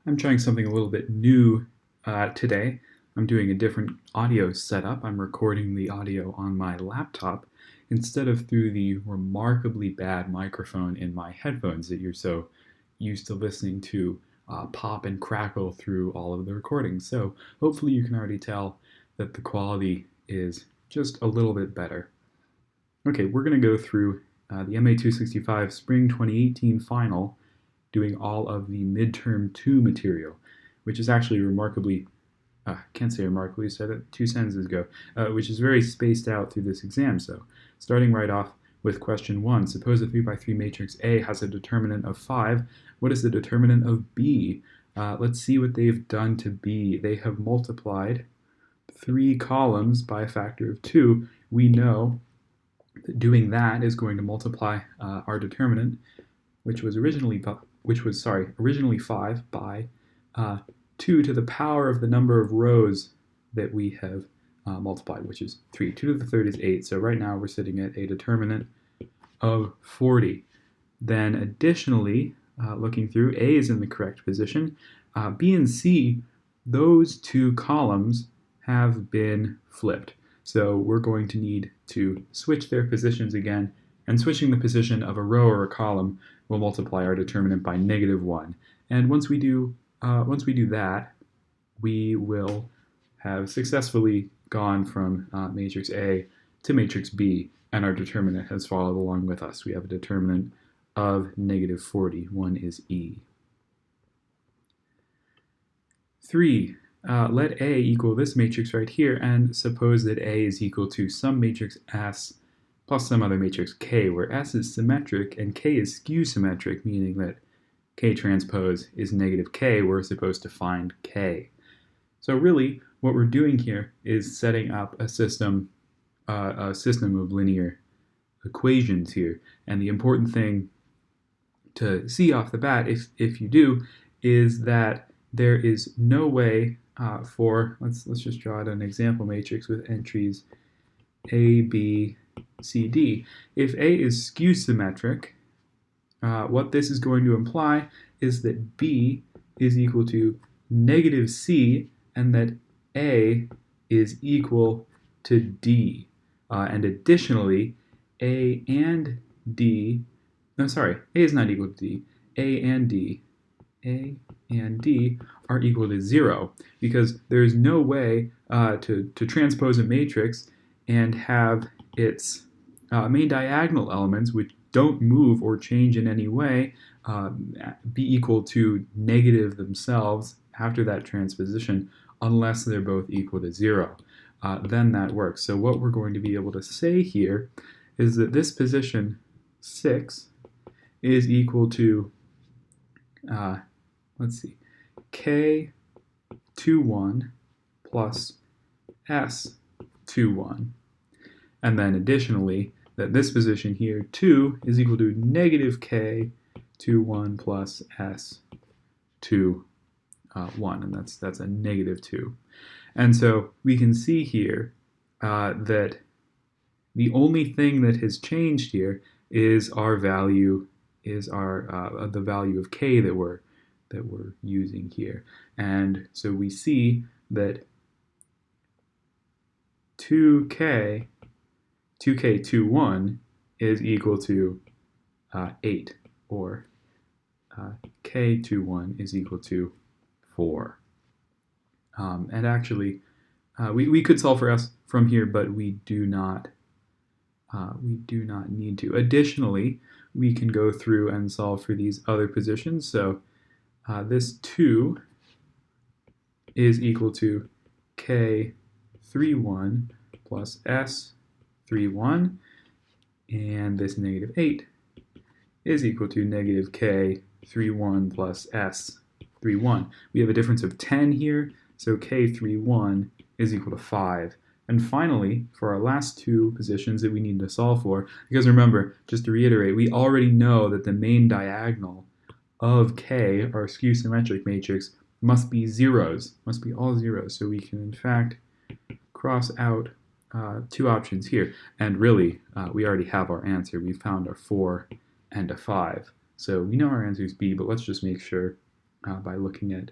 I'm trying something a little bit new today. I'm doing a different audio setup. I'm recording the audio on my laptop instead of through the remarkably bad microphone in my headphones that you're so used to listening to pop and crackle through all of the recordings. So hopefully you can already tell that the quality is just a little bit better. Okay, we're going to go through the MA265 Spring 2018 final, doing all of the midterm 2 material, which is actually remarkably, can't say remarkably, said it 2 sentences ago, which is very spaced out through this exam. So starting right off with question 1, suppose a 3 by 3 matrix A has a determinant of 5. What is the determinant of B? Let's see what they've done to B. They have multiplied 3 columns by a factor of 2. We know that doing that is going to multiply our determinant, which was originally 5 by 2 to the power of the number of rows that we have multiplied, which is 3. 2 to the third is 8. So right now we're sitting at a determinant of 40. Then additionally, looking through, A is in the correct position. B and C, those 2 columns have been flipped. So we're going to need to switch their positions again, and switching the position of a row or a column will multiply our determinant by -1. And once we do that, we will have successfully gone from matrix A to matrix B, and our determinant has followed along with us. We have a determinant of -40. 1 is E. 3. Let A equal this matrix right here, and suppose that A is equal to some matrix S plus some other matrix K, where S is symmetric and K is skew symmetric, meaning that K transpose is -K. We're supposed to find K. So really, what we're doing here is setting up a system of linear equations here. And the important thing to see off the bat, if you do, is that there is no way let's just draw out an example matrix with entries A, B, C, D. If A is skew symmetric, what this is going to imply is that B is equal to -C and that A is equal to D. And additionally, A and D, no, sorry, A is not equal to D. A and D are equal to 0, because there's no way to transpose a matrix and have its main diagonal elements, which don't move or change in any way, be equal to negative themselves after that transposition, unless they're both equal to 0. Then that works. So what we're going to be able to say here is that this position 6 is equal to, let's see, K21 plus S21. And then additionally, that this position here, 2, is equal to -K21 plus S21, and that's a -2. And so we can see here that the only thing that has changed here is our value, the value of K that we're using here. And so we see that 2K21 is equal to 8, or K21 is equal to 4. And actually, we could solve for S from here, but we do not need to. Additionally, we can go through and solve for these other positions. So this 2 is equal to K31 plus S31, and this -8 is equal to -K31 plus S31. We have a difference of 10 here, so K31 is equal to 5. And finally, for our last 2 positions that we need to solve for, because remember, just to reiterate, we already know that the main diagonal of K, our skew symmetric matrix, must be zeros, must be all zeros. So we can in fact cross out 2 options here. And really, we already have our answer. We found a 4 and a 5. So we know our answer is B, but let's just make sure by looking at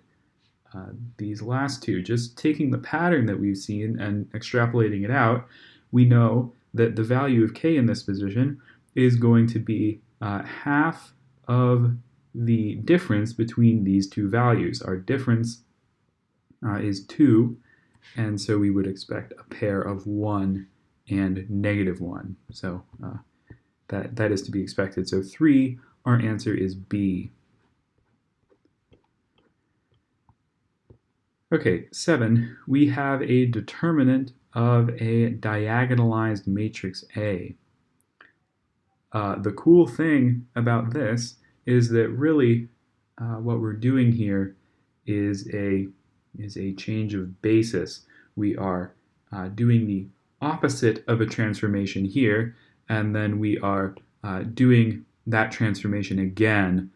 these last two. Just taking the pattern that we've seen and extrapolating it out, we know that the value of k in this position is going to be half of the difference between these two values. Our difference is 2, and so we would expect a pair of 1 and -1. So that is to be expected. So 3, our answer is B. Okay, 7, we have a determinant of a diagonalized matrix A. The cool thing about this is that really what we're doing here is a change of basis. We are doing the opposite of a transformation here, and then we are doing that transformation again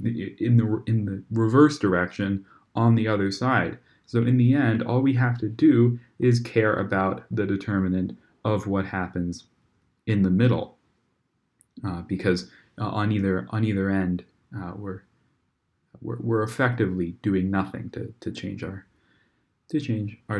in the reverse direction on the other side. So in the end, all we have to do is care about the determinant of what happens in the middle, because on either end we're effectively doing nothing to change our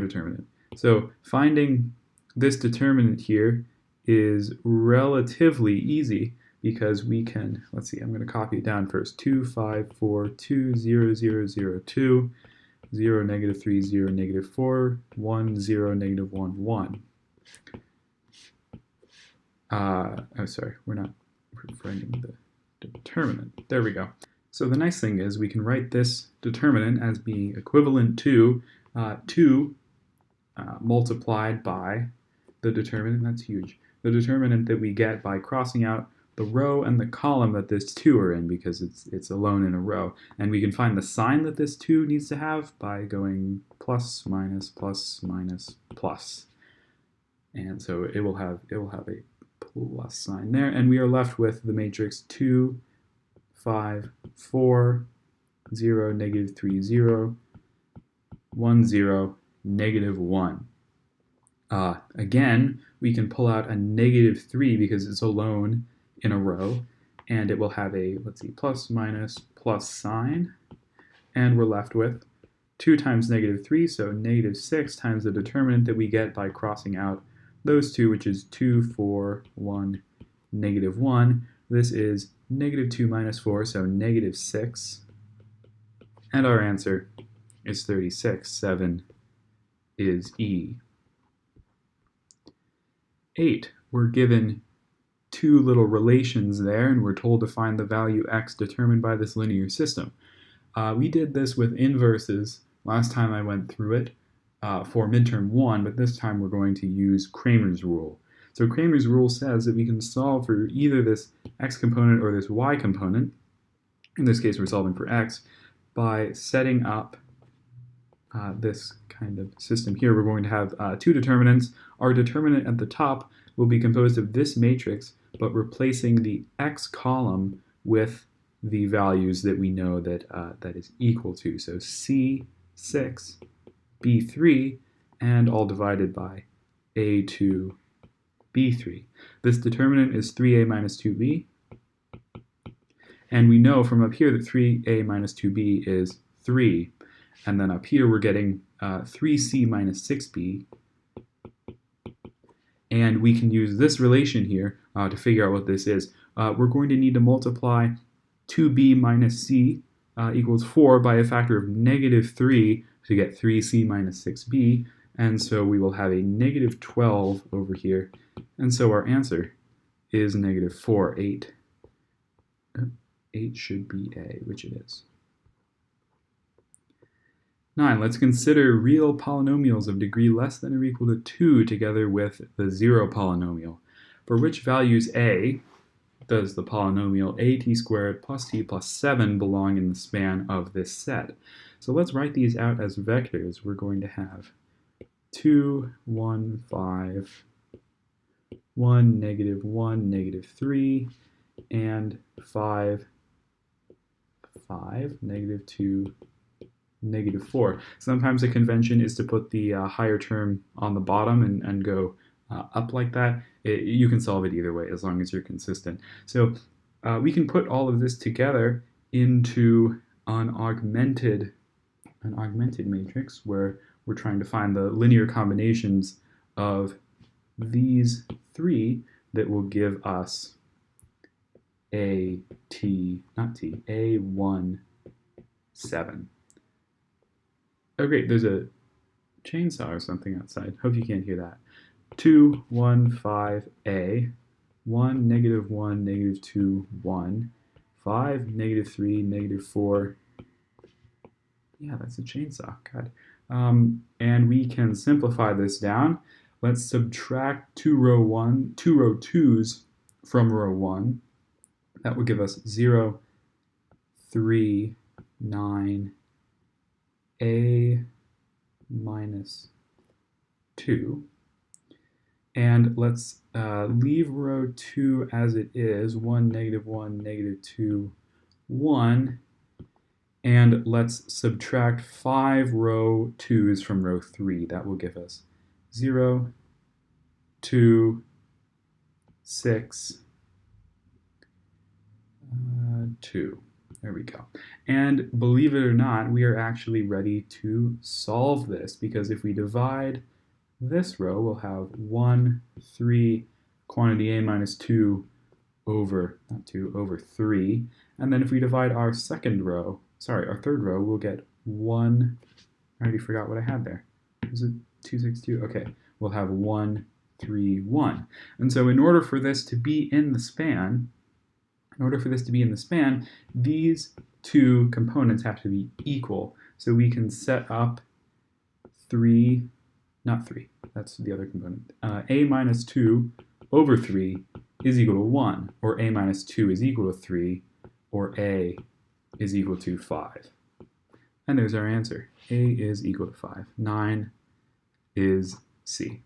determinant. So finding this determinant here is relatively easy because we can, let's see, I'm going to copy it down first. 2, 5, 4, 2, 0, 0, 0, 2, 0, -3, 0, -4, 1, 0, -1, 1. Oh, sorry, we're not finding the determinant. There we go. So the nice thing is we can write this determinant as being equivalent to 2 multiplied by the determinant, that's huge, the determinant that we get by crossing out the row and the column that this 2 are in, because it's alone in a row. And we can find the sign that this 2 needs to have by going plus, minus, plus, minus, plus. And so it will have a plus sign there, and we are left with the matrix 2, 5, 4, 0, -3, 0, 1, 0, -1. Again, we can pull out a -3 because it's alone in a row, and it will have a, let's see, plus, minus, plus sign, and we're left with 2 times -3, so -6 times the determinant that we get by crossing out those two, which is 2, 4, 1, -1. This is -2 minus 4, so -6. And our answer is 36. 7 is E. 8, we're given two little relations there, and we're told to find the value x determined by this linear system. We did this with inverses last time I went through it for midterm 1, but this time we're going to use Cramer's rule. So Cramer's rule says that we can solve for either this x component or this y component. In this case, we're solving for x by setting up this kind of system here. We're going to have two determinants. Our determinant at the top will be composed of this matrix, but replacing the x column with the values that we know that that is equal to. So C6, B3, and all divided by A2, B3. This determinant is 3a minus 2b, and we know from up here that 3a minus 2b is 3, and then up here we're getting 3c minus 6b, and we can use this relation here to figure out what this is. We're going to need to multiply 2b minus c equals 4 by a factor of -3 to get 3c minus 6b, and so we will have a -12 over here, and so our answer is -4. 8 should be A, which it is. 9, let's consider real polynomials of degree less than or equal to 2 together with the 0 polynomial. For which values A does the polynomial at squared plus t plus 7 belong in the span of this set? So let's write these out as vectors. We're going to have 2, 1, 5, 1, -1, -3, and 5, 5, -2, -4. Sometimes the convention is to put the higher term on the bottom and go up like that. You can solve it either way as long as you're consistent. So we can put all of this together into an augmented matrix where we're trying to find the linear combinations of these three that will give us A1, 7. Oh great, there's a chainsaw or something outside. Hope you can't hear that. 2, 1, 5, A, 1, negative 1, negative 2, 1, 5, negative 3, negative 4. Yeah, that's a chainsaw, God. And we can simplify this down. Let's subtract two row 2's from row 1. That will give us 0, 3, 9, A minus 2. And let's leave row 2 as it is, 1, negative 1, negative 2, 1. And let's subtract 5 row 2's from row 3. That will give us 0, 2, 6, 2. There we go. And believe it or not, we are actually ready to solve this, because if we divide this row, we'll have 1, 3, quantity A minus 2 over, not 2, over 3. And then if we divide our third row, we'll get 1, I already forgot what I had there. Was it 2, 6, 2? Okay, we'll have 1, 3, 1. And so in order for this to be in the span, these two components have to be equal. So we can set up 3, not 3, that's the other component. A minus 2 over 3 is equal to 1, or A minus 2 is equal to 3, or A is equal to 5. And there's our answer. A is equal to 5. 9 is C.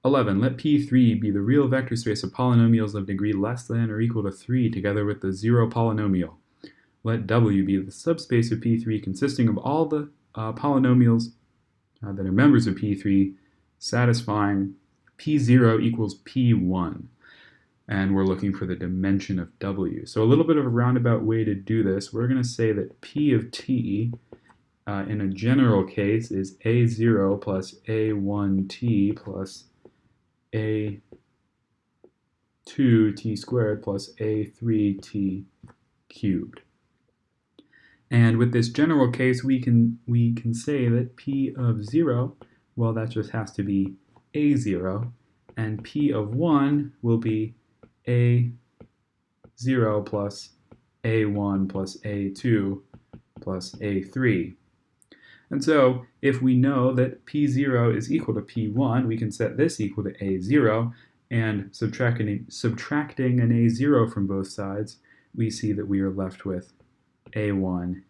Let P3 be the real vector space of polynomials of degree less than or equal to 3 together with the 0 polynomial. Let W be the subspace of P3 consisting of all the polynomials that are members of P3 satisfying P0 equals P1. And we're looking for the dimension of W. So a little bit of a roundabout way to do this, we're going to say that P of T in a general case is A0 plus A1T plus A2T squared plus A3T cubed. And with this general case, we can say that P of 0, well, that just has to be A0, and P of 1 will be A0 plus A1 plus A2 plus A3. And so if we know that P0 is equal to P1, we can set this equal to A0, and subtracting an A0 from both sides, we see that we are left with A1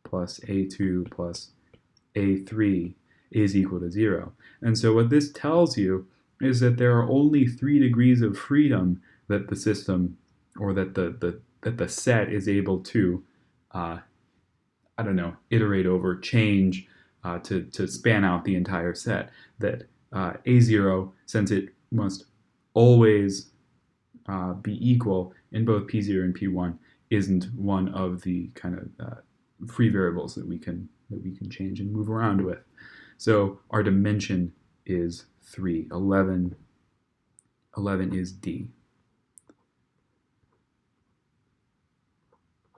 plus A2 plus A3 is equal to 0. And so what this tells you is that there are only 3 degrees of freedom that the system, or that the set is able to iterate over, change to span out the entire set. That A0, since it must always be equal in both P0 and P1, isn't one of the kind of free variables that we can change and move around with. So our dimension is 3. 11 is D.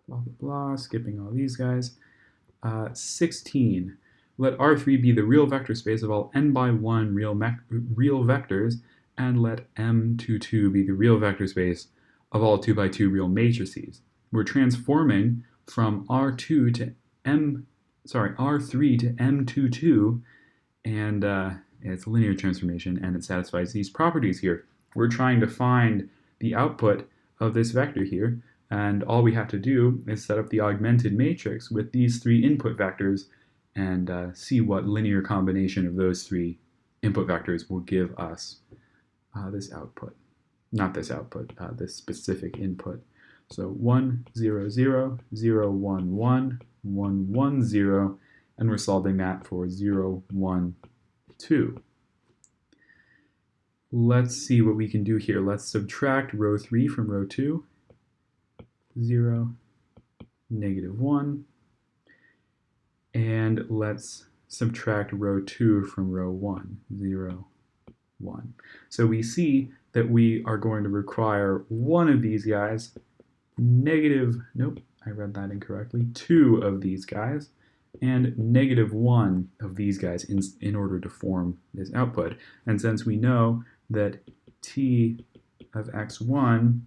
Blah, blah, blah, skipping all these guys. 16. Let R3 be the real vector space of all n by 1 real vectors, and let M22 be the real vector space of all 2 by 2 real matrices. We're transforming from R3 to M22, and it's a linear transformation, and it satisfies these properties here. We're trying to find the output of this vector here, and all we have to do is set up the augmented matrix with these 3 input vectors and see what linear combination of those 3 input vectors will give us this output. Not this output, this specific input. So 1, 0, 0, 0, 1, 1, 1, 1, 0, and we're solving that for 0, 1, 2. let's see what we can do here. Let's subtract row 3 from row 2. 0, -1. And let's subtract row 2 from row 1. 0, 1. So we see that we are going to require one of these guys, nope, I read that incorrectly, 2 of these guys, and -1 of these guys in order to form this output. And since we know that t of x1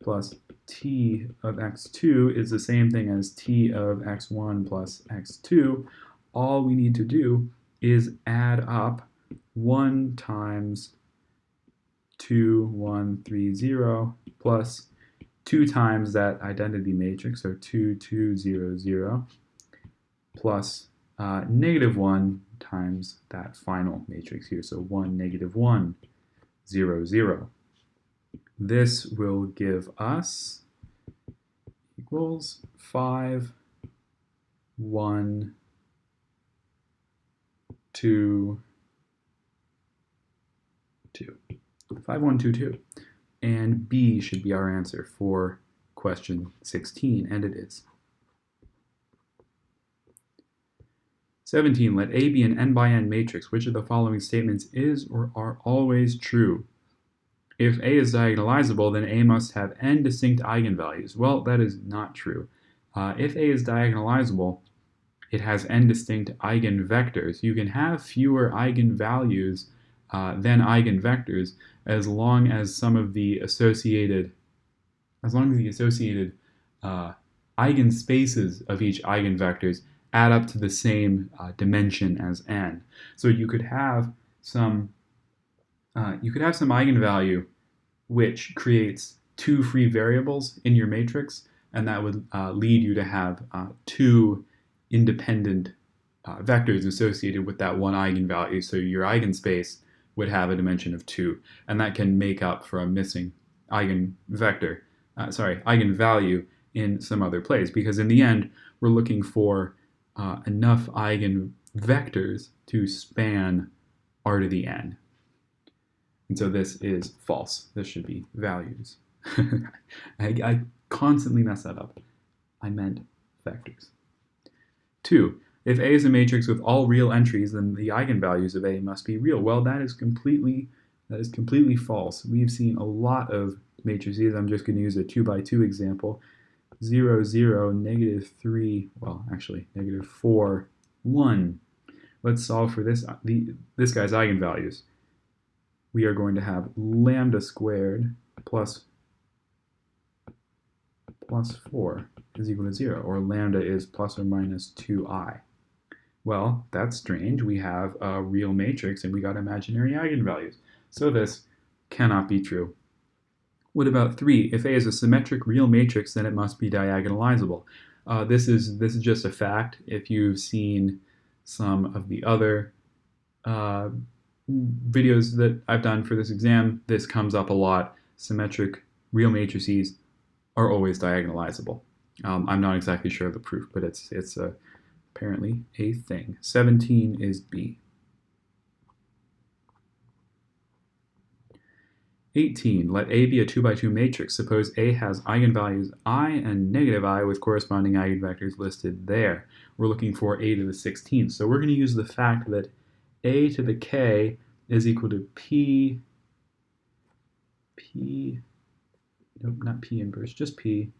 plus t of x2 is the same thing as t of x1 plus x2, all we need to do is add up 1 times 2, 1, 3, 0 plus 2 times that identity matrix, so 2, 2, 0, 0, plus -1 times that final matrix here, so 1, -1, 0, 0. This will give us equals 5, 1, 2, 2. 5, 1, 2, 2. And B should be our answer for question 16, and it is. 17, let A be an n by n matrix. Which of the following statements is or are always true? If A is diagonalizable, then A must have n distinct eigenvalues. Well, that is not true. If A is diagonalizable, it has n distinct eigenvectors. You can have fewer eigenvalues than eigenvectors as long as some of the associated, eigenspaces of each eigenvectors add up to the same dimension as n. So you could have some eigenvalue which creates 2 free variables in your matrix, and that would lead you to have 2 independent vectors associated with that one eigenvalue. So your eigenspace would have a dimension of 2, and that can make up for a missing eigenvalue in some other place, because in the end we're looking for enough eigenvectors to span R to the n. And so this is false. This should be values. I constantly mess that up. I meant vectors. 2. If A is a matrix with all real entries, then the eigenvalues of A must be real. Well, that is completely false. We've seen a lot of matrices. I'm just going to use a 2 by 2 example. 0, 0, -3, well, actually, -4, 1. Let's solve for this guy's eigenvalues. We are going to have lambda squared plus 4 is equal to 0, or lambda is plus or minus 2i. Well, that's strange. We have a real matrix and we got imaginary eigenvalues. So this cannot be true. What about 3? If A is a symmetric real matrix, then it must be diagonalizable. This is just a fact. If you've seen some of the other videos that I've done for this exam, this comes up a lot. Symmetric real matrices are always diagonalizable. I'm not exactly sure of the proof, but it's apparently a thing. 17 is B. 18. Let A be a 2 by 2 matrix. Suppose A has eigenvalues I and -I with corresponding eigenvectors listed there. We're looking for A to the 16th. So we're going to use the fact that A to the K is equal to nope, not P inverse, just P,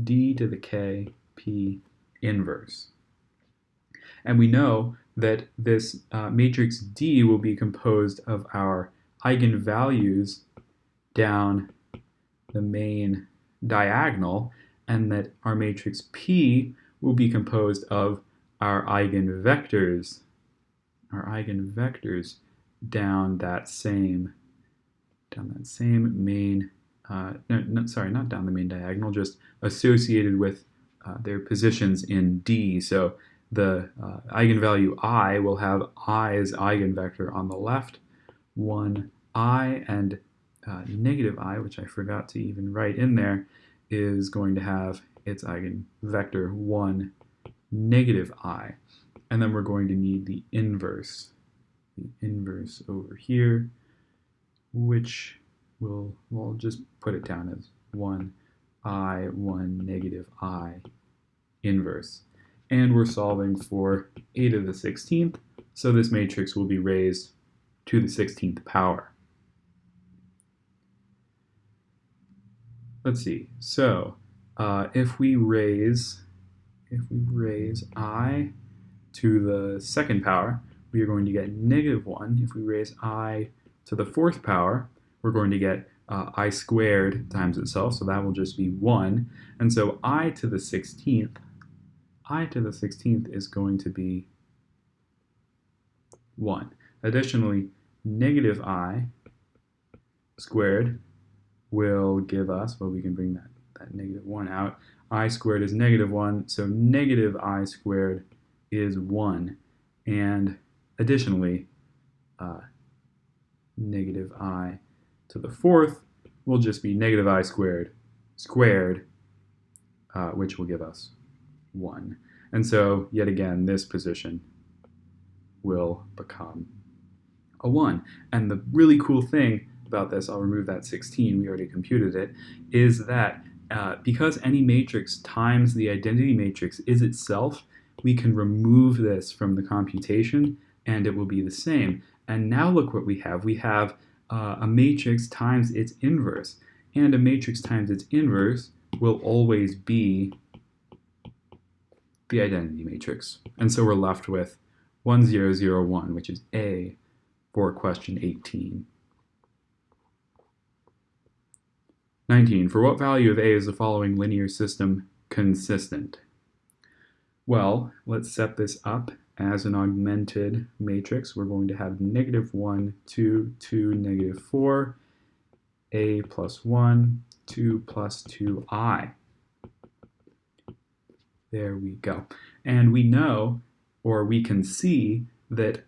D to the K, P inverse. And we know that this matrix D will be composed of our eigenvalues down the main diagonal, and that our matrix P will be composed of our eigenvectors down that same main, not down the main diagonal, just associated with their positions in D. So the eigenvalue I will have I's eigenvector on the left, 1i, and -I, which I forgot to even write in there, is going to have its eigenvector 1, -I. And then we're going to need the inverse over here, which we'll just put it down as 1i, 1 negative I inverse. And we're solving for a to the 16th, so this matrix will be raised to the 16th power. Let's see. So if we raise I to the second power, we are going to get -1. If we raise I to the fourth power, we're going to get I squared times itself, so that will just be 1. And so I to the 16th is going to be 1. Additionally, -I squared will give us, well, we can bring that -1 out. I squared is -1, so -I squared is 1. And additionally, -I to the fourth will just be -I squared, which will give us 1. And so, yet again, this position will become a 1. And the really cool thing about this, I'll remove that 16, we already computed it, is that because any matrix times the identity matrix is itself, we can remove this from the computation and it will be the same. And now look what we have. We have a matrix times its inverse, and a matrix times its inverse will always be the identity matrix. And so we're left with 1, 0, 0, 1, which is A for question 18. 19. For what value of A is the following linear system consistent? Well, let's set this up as an augmented matrix. We're going to have -1, 2, 2, -4, A plus 1, 2 plus 2I. There we go. And we know, or we can see, that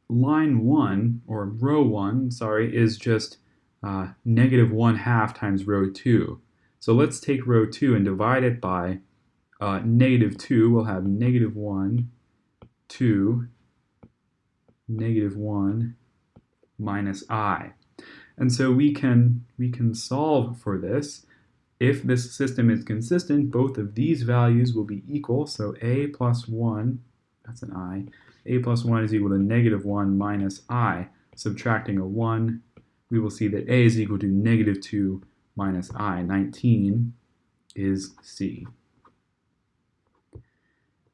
line 1, or row 1, sorry, is just -1/2 times row 2. So let's take row 2 and divide it by -2. We'll have -1, 2, -1 minus I. And so we can solve for this. If this system is consistent, both of these values will be equal. So A plus 1, that's an I, A plus 1 is equal to -1 minus I. Subtracting a 1, we will see that A is equal to -2 minus I. 19 is C.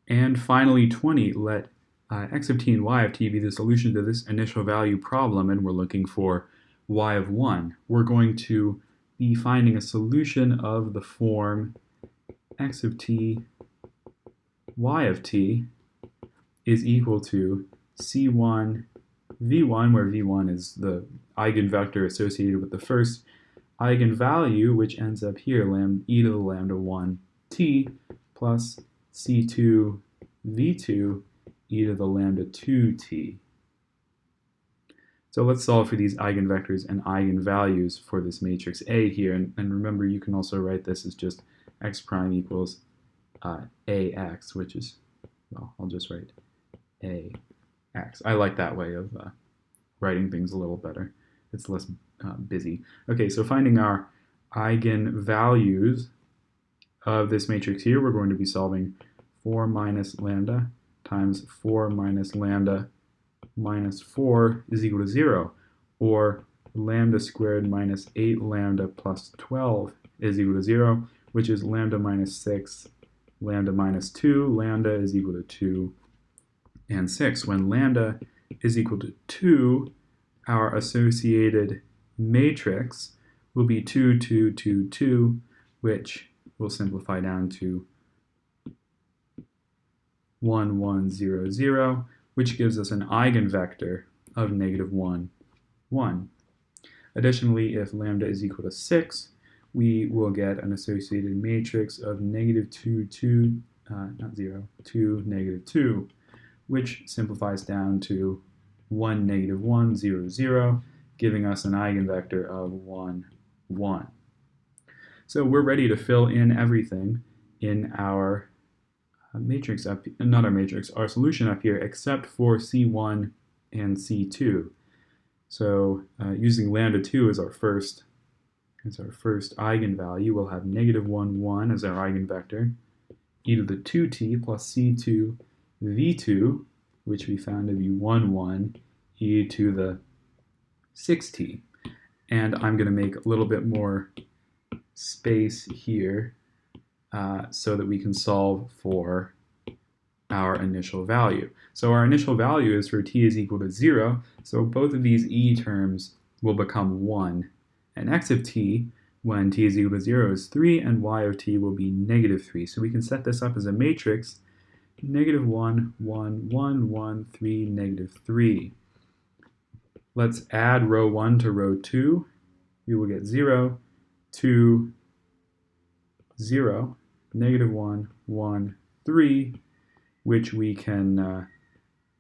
And finally, 20, let x of t and y of t be the solution to this initial value problem, and we're looking for y of 1. We're going to be finding a solution of the form x of t, y of t is equal to C1 V1, where V1 is the eigenvector associated with the first eigenvalue, which ends up here, e to the lambda 1 t, plus C2 V2 e to the lambda 2t. So let's solve for these eigenvectors and eigenvalues for this matrix A here. And remember, you can also write this as just x prime equals ax, which is, well, I'll just write ax. I like that way of writing things a little better. It's less busy. Okay, so finding our eigenvalues of this matrix here, we're going to be solving 4 minus lambda times 4 minus lambda minus 4 is equal to 0, or lambda squared minus 8 lambda plus 12 is equal to 0, which is lambda minus 6, lambda minus 2, lambda is equal to 2 and 6. When lambda is equal to 2, our associated matrix will be 2, 2, 2, 2, which will simplify down to 1, 1, 0, 0, which gives us an eigenvector of -1, 1. Additionally, if lambda is equal to 6, we will get an associated matrix of -2, 2, not 0, 2, -2, which simplifies down to 1, -1, 0, 0, giving us an eigenvector of 1, 1. So we're ready to fill in everything in our matrix up, not our matrix, our solution up here, except for C1 and C2. So using lambda 2 as our first eigenvalue, we'll have negative 1, 1 as our eigenvector, e to the 2t plus c2 v2, which we found to be 1, 1, e to the 6t. And I'm going to make a little bit more space here so that we can solve for our initial value. So our initial value is for t is equal to 0, so both of these e terms will become 1. And x of t, when t is equal to 0, is 3, and y of t will be negative 3. So we can set this up as a matrix, negative 1, 1, 1, 1, 3, negative 3. Let's add row 1 to row 2. We will get 0, 2, 0, negative 1, 1, 3, which we can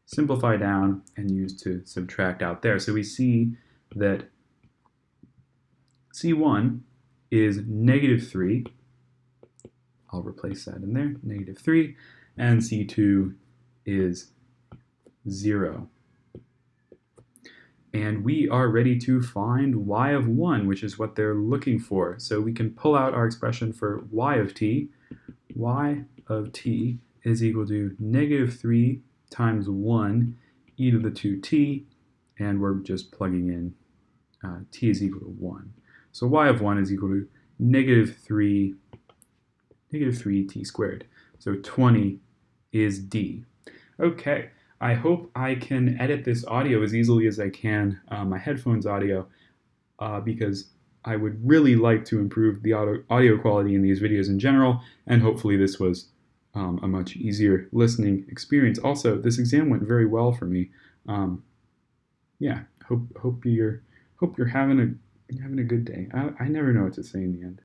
simplify down and use to subtract out there. So we see that C1 is negative 3. I'll replace that in there, negative 3. And C2 is 0. And we are ready to find y of 1, which is what they're looking for. So we can pull out our expression for y of t. Y of t is equal to negative 3 times 1 e to the 2t, and we're just plugging in t is equal to 1. So y of 1 is equal to negative 3t squared. So 20 is D. Okay, I hope I can edit this audio as easily as I can, my headphones audio, because I would really like to improve the audio quality in these videos in general, and hopefully this was a much easier listening experience. Also, this exam went very well for me. Yeah, hope you're having a good day. I never know what to say in the end.